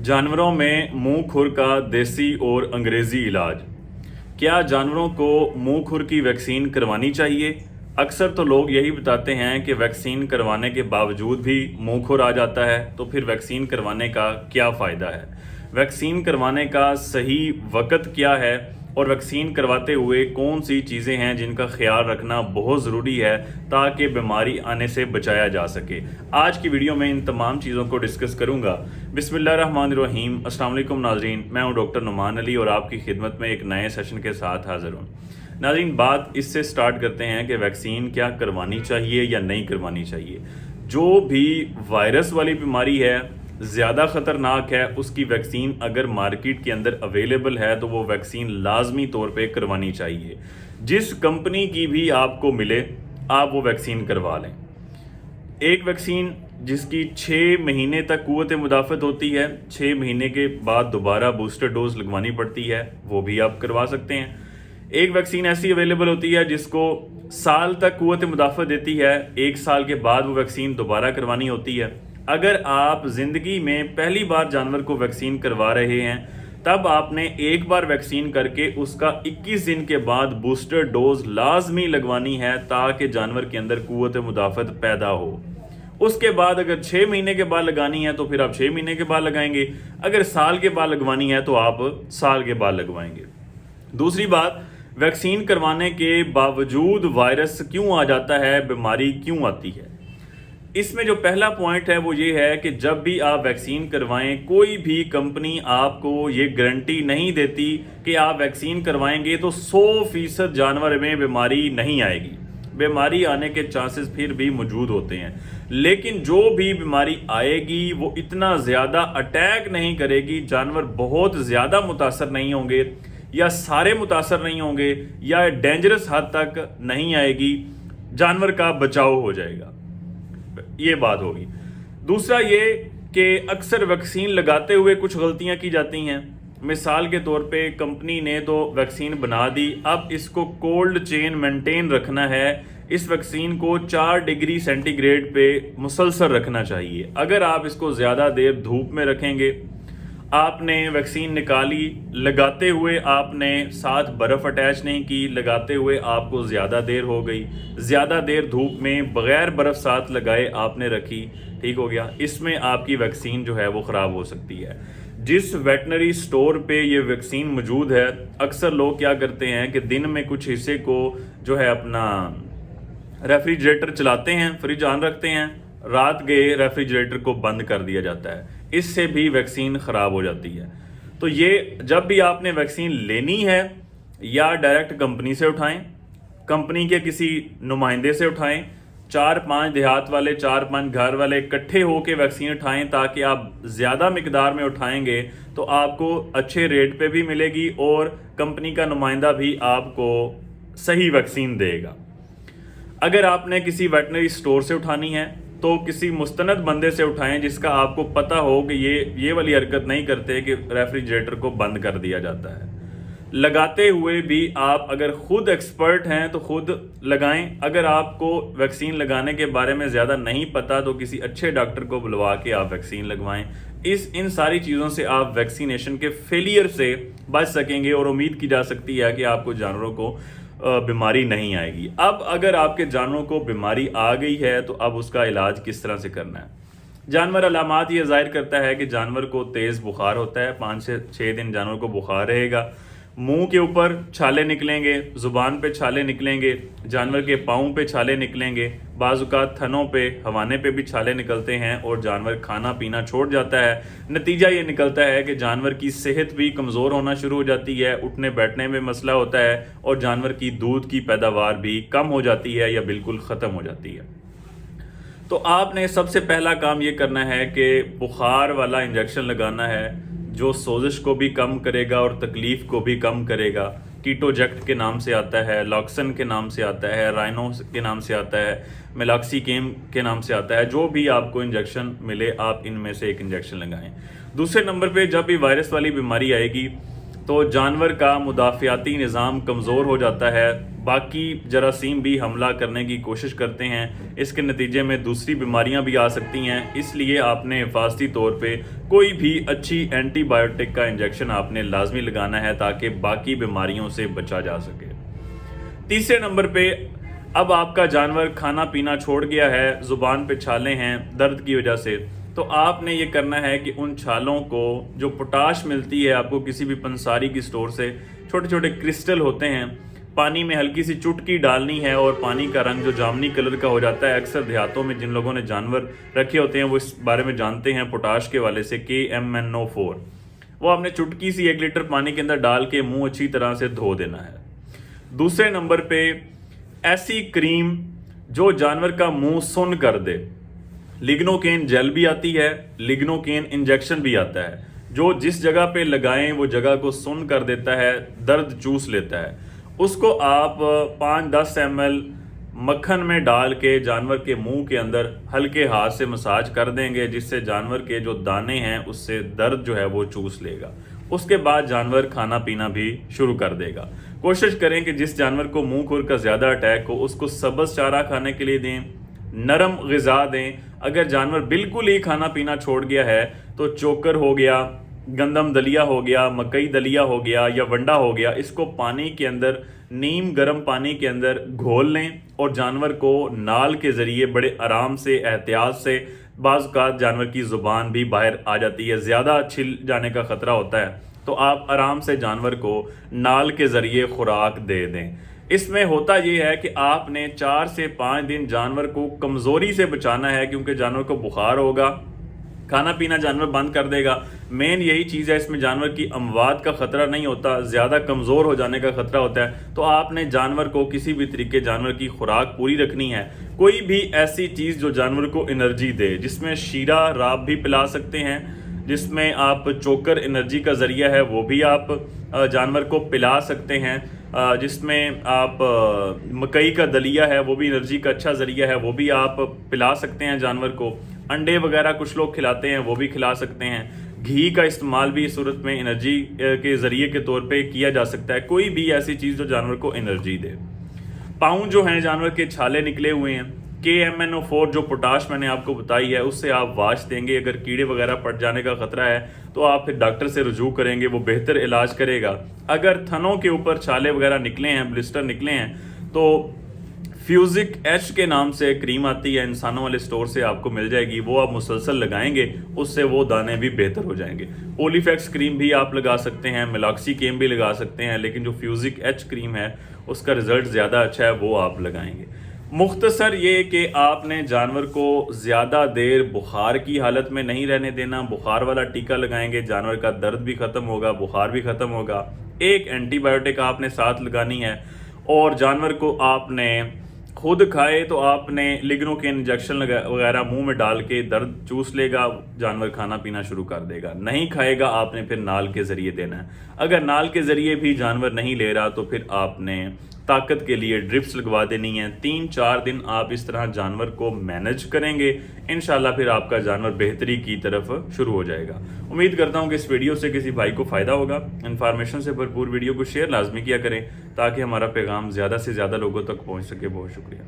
जानवरों में मुंह खुर का देसी और अंग्रेजी इलाज। क्या जानवरों को मुंह खुर की वैक्सीन करवानी चाहिए? अक्सर तो लोग यही बताते हैं कि वैक्सीन करवाने के बावजूद भी मुंह खुर आ जाता है, तो फिर वैक्सीन करवाने का क्या फ़ायदा है? वैक्सीन करवाने का सही वक़्त क्या है और वैक्सीन करवाते हुए कौन सी चीज़ें हैं जिनका ख्याल रखना बहुत ज़रूरी है ताकि बीमारी आने से बचाया जा सके। आज की वीडियो में इन तमाम चीज़ों को डिस्कस करूंगा। बिस्मिल्लाहिर्रहमानिर्रहीम। अस्सलाम वालेकुम नाज़रीन, मैं हूं डॉक्टर नुमान अली और आपकी खिदमत में एक नए सेशन के साथ हाज़िर हूं। नाज़रीन, बात इससे स्टार्ट करते हैं कि वैक्सीन क्या करवानी चाहिए या नहीं करवानी चाहिए। जो भी वायरस वाली बीमारी है, ज़्यादा ख़तरनाक है, उसकी वैक्सीन अगर मार्केट के अंदर अवेलेबल है तो वो वैक्सीन लाजमी तौर पे करवानी चाहिए। जिस कंपनी की भी आपको मिले आप वो वैक्सीन करवा लें। एक वैक्सीन जिसकी 6 महीने तक क़ुव्वत मुदाफ़त होती है, 6 महीने के बाद दोबारा बूस्टर डोज लगवानी पड़ती है, वो भी आप करवा सकते हैं। एक वैक्सीन ऐसी अवेलेबल होती है जिसको साल तक क़ुव्वत मुदाफ़त देती है, 1 साल के बाद वो वैक्सीन दोबारा करवानी होती है। अगर आप ज़िंदगी में पहली बार जानवर को वैक्सीन करवा रहे हैं तब आपने एक बार वैक्सीन करके उसका 21 दिन के बाद बूस्टर डोज लाजमी लगवानी है ताकि जानवर के अंदर क़ुव्वत मुदाफ़त पैदा हो। उसके बाद अगर 6 महीने के बाद लगानी है तो फिर आप 6 महीने के बाद लगाएंगे, अगर साल के बाद लगवानी है तो आप साल के बाद लगवाएंगे। दूसरी बात, वैक्सीन करवाने के बावजूद वायरस क्यों आ जाता है, बीमारी क्यों आती है? इसमें जो पहला पॉइंट है वो ये है कि जब भी आप वैक्सीन करवाएं, कोई भी कंपनी आपको ये गारंटी नहीं देती कि आप वैक्सीन करवाएंगे तो 100% जानवर में बीमारी नहीं आएगी। बीमारी आने के चांसेस फिर भी मौजूद होते हैं, लेकिन जो भी बीमारी आएगी वो इतना ज़्यादा अटैक नहीं करेगी, जानवर बहुत ज़्यादा मुतासर नहीं होंगे या सारे मुतासर नहीं होंगे या डेंजरस हद तक नहीं आएगी, जानवर का बचाव हो जाएगा। ये बात होगी। दूसरा ये कि अक्सर वैक्सीन लगाते हुए कुछ गलतियां की जाती हैं। मिसाल के तौर पे कंपनी ने तो वैक्सीन बना दी, अब इसको कोल्ड चेन मेंटेन रखना है, इस वैक्सीन को 4 डिग्री सेंटीग्रेड पे मुसलसल रखना चाहिए। अगर आप इसको ज़्यादा देर धूप में रखेंगे, आपने वैक्सीन निकाली, लगाते हुए आपने साथ बर्फ़ अटैच नहीं की, लगाते हुए आपको ज़्यादा देर हो गई, ज़्यादा देर धूप में बग़ैर बर्फ़ साथ लगाए आपने रखी, ठीक हो गया, इसमें आपकी वैक्सीन जो है वो ख़राब हो सकती है। जिस वेटनरी स्टोर पे ये वैक्सीन मौजूद है, अक्सर लोग क्या करते हैं कि दिन में कुछ हिस्से को जो है अपना रेफ्रिजरेटर चलाते हैं, फ्रिज ऑन रखते हैं, रात गए रेफ्रिजरेटर को बंद कर दिया जाता है, इससे भी वैक्सीन ख़राब हो जाती है। तो ये जब भी आपने वैक्सीन लेनी है या डायरेक्ट कंपनी से उठाएं, कंपनी के किसी नुमाइंदे से उठाएं, 4-5 देहात वाले, 4-5 घर वाले इकट्ठे होकर वैक्सीन उठाएं, ताकि आप ज़्यादा मिकदार में उठाएंगे तो आपको अच्छे रेट पे भी मिलेगी और कंपनी का नुमाइंदा भी आपको सही वैक्सीन देगा। अगर आपने किसी वेटनरी स्टोर से उठानी है तो किसी मुस्तनद बंदे से उठाएं जिसका आपको पता हो कि ये वाली हरकत नहीं करते कि रेफ्रिजरेटर को बंद कर दिया जाता है। लगाते हुए भी आप अगर खुद एक्सपर्ट हैं तो खुद लगाएं। अगर आपको वैक्सीन लगाने के बारे में ज़्यादा नहीं पता तो किसी अच्छे डॉक्टर को बुलवा के आप वैक्सीन लगवाएं। इन सारी चीज़ों से आप वैक्सीनेशन के फेलियर से बच सकेंगे और उम्मीद की जा सकती है कि आपको जानवरों को बीमारी नहीं आएगी। अब अगर आपके जानवरों को बीमारी आ गई है तो अब उसका इलाज किस तरह से करना है? जानवर अलामात ये ज़ाहिर करता है कि जानवर को तेज़ बुखार होता है, 5 से 6 दिन जानवर को बुखार रहेगा, मुंह के ऊपर छाले निकलेंगे, ज़ुबान पे छाले निकलेंगे, जानवर के पाँव पे छाले निकलेंगे, बाज़ुकात थनों पे, हवाने पे भी छाले निकलते हैं और जानवर खाना पीना छोड़ जाता है। नतीजा ये निकलता है कि जानवर की सेहत भी कमज़ोर होना शुरू हो जाती है, उठने बैठने में मसला होता है और जानवर की दूध की पैदावार भी कम हो जाती है या बिल्कुल ख़त्म हो जाती है। तो आपने सबसे पहला काम ये करना है कि बुखार वाला इंजेक्शन लगाना है जो सोजिश को भी कम करेगा और तकलीफ़ को भी कम करेगा। कीटोजेक्ट के नाम से आता है, लॉक्सन के नाम से आता है, राइनो के नाम से आता है, मेलॉक्सीकेम के नाम से आता है। जो भी आपको इंजेक्शन मिले आप इनमें से एक इंजेक्शन लगाएं। दूसरे नंबर पे जब भी वायरस वाली बीमारी आएगी तो जानवर का मुदाफ़ियाती निज़ाम कमज़ोर हो जाता है, बाकी जरासीम भी हमला करने की कोशिश करते हैं, इसके नतीजे में दूसरी बीमारियां भी आ सकती हैं। इसलिए आपने हिफाजती तौर पे कोई भी अच्छी एंटीबायोटिक का इंजेक्शन आपने लाजमी लगाना है ताकि बाकी बीमारियों से बचा जा सके। तीसरे नंबर पे, अब आपका जानवर खाना पीना छोड़ गया है, ज़ुबान पे छाले हैं दर्द की वजह से, तो आपने ये करना है कि उन छालों को, जो पोटाश मिलती है आपको किसी भी पंसारी की स्टोर से, छोटे छोटे क्रिस्टल होते हैं, पानी में हल्की सी चुटकी डालनी है और पानी का रंग जो जामनी कलर का हो जाता है। अक्सर देहातों में जिन लोगों ने जानवर रखे होते हैं वो इस बारे में जानते हैं, पोटाश के वाले से KMnO4, वो आपने चुटकी सी 1 लीटर पानी के अंदर डाल के मुंह अच्छी तरह से धो देना है। दूसरे नंबर पे, ऐसी क्रीम जो जानवर का मुंह सुन्न कर दे। लिग्नोकेन जेल भी आती है, लिग्नोकेन इंजेक्शन भी आता है, जो जिस जगह पे लगाएं वो जगह को सुन्न कर देता है, दर्द चूस लेता है। उसको आप 5-10 ml मक्खन में डाल के जानवर के मुंह के अंदर हल्के हाथ से मसाज कर देंगे, जिससे जानवर के जो दाने हैं उससे दर्द जो है वो चूस लेगा। उसके बाद जानवर खाना पीना भी शुरू कर देगा। कोशिश करें कि जिस जानवर को मुंह खुर का ज़्यादा अटैक हो उसको सब्ज़ चारा खाने के लिए दें, नरम ग़िज़ा दें। अगर जानवर बिल्कुल ही खाना पीना छोड़ गया है तो चोकर हो गया, गंदम दलिया हो गया, मकई दलिया हो गया या वंडा हो गया, इसको पानी के अंदर, नीम गर्म पानी के अंदर घोल लें और जानवर को नाल के ज़रिए बड़े आराम से, एहतियात से, बाज़ औक़ात जानवर की ज़ुबान भी बाहर आ जाती है, ज़्यादा छिल जाने का ख़तरा होता है, तो आप आराम से जानवर को नाल के ज़रिए खुराक दे दें। इसमें होता ये है कि आपने 4 से 5 दिन जानवर को कमज़ोरी से बचाना है, क्योंकि जानवर को बुखार होगा, खाना पीना जानवर बंद कर देगा। मेन यही चीज़ है, इसमें जानवर की अमवात का ख़तरा नहीं होता, ज़्यादा कमज़ोर हो जाने का ख़तरा होता है। तो आपने जानवर को किसी भी तरीके जानवर की खुराक पूरी रखनी है। कोई भी ऐसी चीज़ जो जानवर को एनर्जी दे, जिसमें शीरा राब भी पिला सकते हैं, जिसमें आप चोकर एनर्जी का ज़रिया है वो भी आप जानवर को पिला सकते हैं, जिसमें आप मकई का दलिया है वो भी एनर्जी का अच्छा ज़रिया है, वो भी आप पिला सकते हैं जानवर को। अंडे वगैरह कुछ लोग खिलाते हैं, वो भी खिला सकते हैं। घी का इस्तेमाल भी इस सूरत में एनर्जी के ज़रिए के तौर पे किया जा सकता है। कोई भी ऐसी चीज़ जो जानवर को एनर्जी दे। पाँव जो हैं जानवर के छाले निकले हुए हैं, KMnO4 जो पोटाश मैंने आपको बताई है उससे आप वाश देंगे। अगर कीड़े वगैरह पड़ जाने का ख़तरा है तो आप फिर डॉक्टर से रुजू करेंगे, वो बेहतर इलाज करेगा। अगर थनों के ऊपर छाले वगैरह निकले हैं, ब्लिस्टर निकले हैं, तो फ्यूजिक एच के नाम से क्रीम आती है, इंसानों वाले स्टोर से आपको मिल जाएगी, वो आप मुसलसल लगाएंगे, उससे वो दाने भी बेहतर हो जाएंगे। ओलिफेक्स क्रीम भी आप लगा सकते हैं, मिलॉक्सी केम भी लगा सकते हैं, लेकिन जो फ्यूजिक एच क्रीम है उसका रिजल्ट ज़्यादा अच्छा है, वो आप लगाएंगे। मुख्तसर ये कि आपने जानवर को ज़्यादा देर बुखार की हालत में नहीं रहने देना। बुखार वाला टीका लगाएंगे, जानवर का दर्द भी ख़त्म होगा, बुखार भी ख़त्म होगा। एक एंटीबायोटिक आपने साथ लगानी है, और जानवर को आपने खुद खाए तो आपने लिग्नोकेन इंजेक्शन वगैरह मुंह में डाल के दर्द चूस लेगा, जानवर खाना पीना शुरू कर देगा। नहीं खाएगा आपने फिर नाल के ज़रिए देना है। अगर नाल के ज़रिए भी जानवर नहीं ले रहा तो फिर आपने ताकत के लिए ड्रिप्स लगवा देनी है। 3-4 दिन आप इस तरह जानवर को मैनेज करेंगे, इंशाल्लाह फिर आपका जानवर बेहतरी की तरफ शुरू हो जाएगा। उम्मीद करता हूँ कि इस वीडियो से किसी भाई को फ़ायदा होगा। इन्फॉर्मेशन से भरपूर वीडियो को शेयर लाजमी किया करें ताकि हमारा पैगाम ज़्यादा से ज़्यादा लोगों तक पहुँच सके। बहुत शुक्रिया।